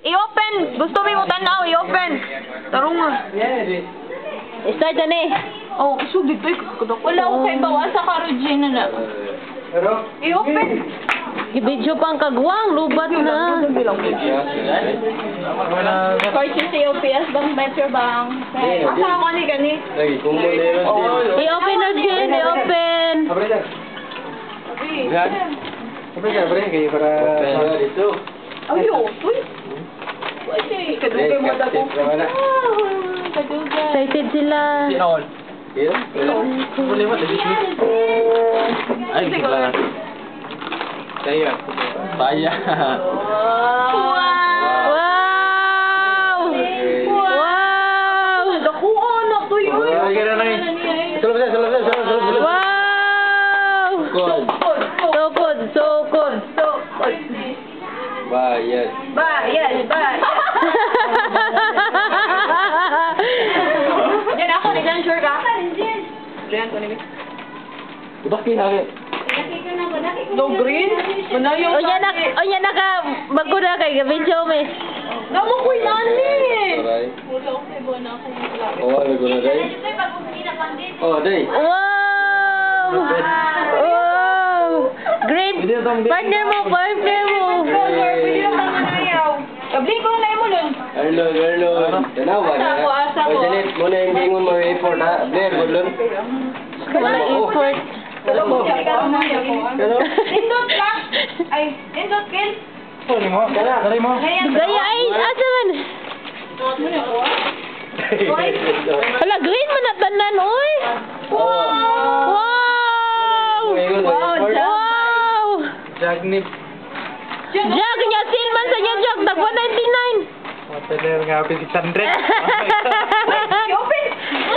I-open! Gusto mo tanaw, i-open! Tarong nga. Start na eh. Oh, isugid to. Wala ko kay bawa sa karugin na. I-open! Ibidyo pang kagwang, lubat na. First yung COPS bang Metro Bank. Asa ako ni gani? I-open na dyan, i-open. Ayo, uy. Kadugay mo dako. Excited sila. Ay, gila. Saya. Saya. Wow! Wow! Dako anak to yun. Wow! Sokod. Bayad. Bayad. Yan ako ni Jan, sure ka? Jan ko ni. Bakit hari? No green? Manayo. Onya na ka bago na kay video me. Namo ko inani. Wala ko kay bawa na ako. Oh, ano ko na day? Oh, day. Wow! Wow! Great! Partner mo! Kabli ko na mo nun. Hello. Tanawa na. Asa ko. O, Janet, muna yung bingon mo yung effort, ha? Blair, good lang. Wala effort. Indot lang. Ay, indot kin. Dari mo. Gaya ay! Asa man? Hala, green man na tanan, oy! Wow! Wow! Jagnip. Jag niya silman sa niya jag tag 199. Hoteler nga, 600. Open.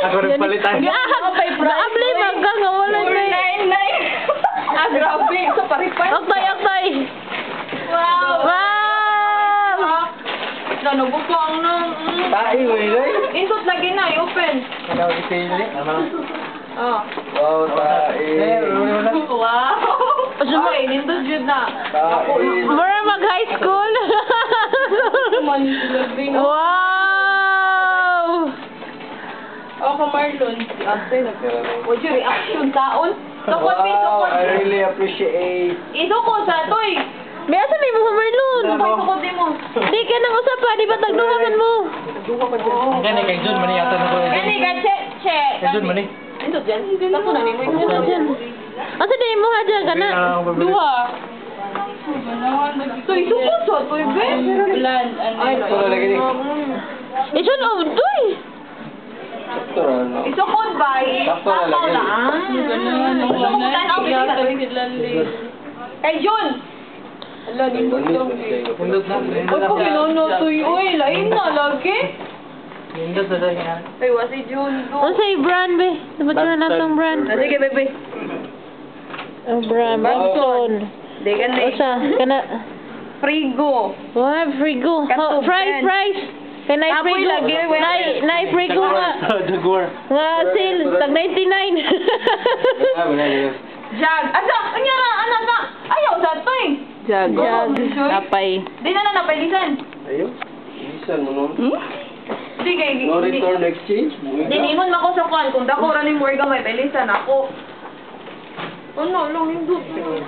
Ako rin palitan. Gaabli magka nga wala na. 499. Ah, grabe. Ito paripan. Oktay. Wow. Nanubog ko ang nang. Tahi, wey. Indot lagi na. Open. Ano, isili? Oh. Wow, tahi. Wow. Ay, nindot yun na. Tahi. Mura mag high school. Wow! Ako Marlon. What's your reaction taon? Wow, I really appreciate. Ito ko sa toy. May asa may mga Marlon? Ito ko di mo. Di ka nang usapa, di ba tagduhaman mo? Gani kay Jun, mani yata na ko. Gani ka, check. Kay Jun, mani. Ito dyan. Tapo na ni mo. Asa di mo hadya ka na? Dua. Toy, suko sa toy, be. Blood. Ay, Wala lagi ni. Isun of doy. Iso ko ba? Sakto na lang. Kay Jun. Ala, nindot lang. Nindot na. Oy, kung inono toy. Uy, lain na lagi. Nindot na tayo nga. Ay, wasi Jun. Ano sa'y brand, be? Dapat yun na itong brand. Sige, bebe. Oh, brand. Bangson. Di ka na. Osa, kana. Frigo. Wow, frigo. Katub, Price. Kanay Apoy frigo. lagi, wala. Nay frigo nga. Jaguar. Nga sale, tag 99. Jag. Asa, kanyara, anak na. Ayaw sa to eh. Jag. Napay. Di na napalisan. Ayun. Isan mo nun. Di kay. No return exchange. Dinimon mako sa kwan kung dako ra ni Morga may pelisan ako. Ano lang yung dito.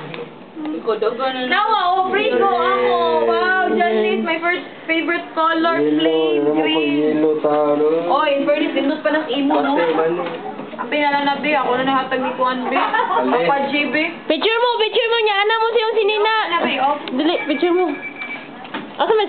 Nawa, frigo ako. Wow, Justice, my first favorite color, flame green. Yellow tao. Oh, in fairness, pindot pa ng imo, no? Ang pinalanabi, ako na nahatag ni Kuan B. Papa GB. Picture mo niya. Ana mo siyang sinina. Nabi, oh. Dili, picture mo. Asa may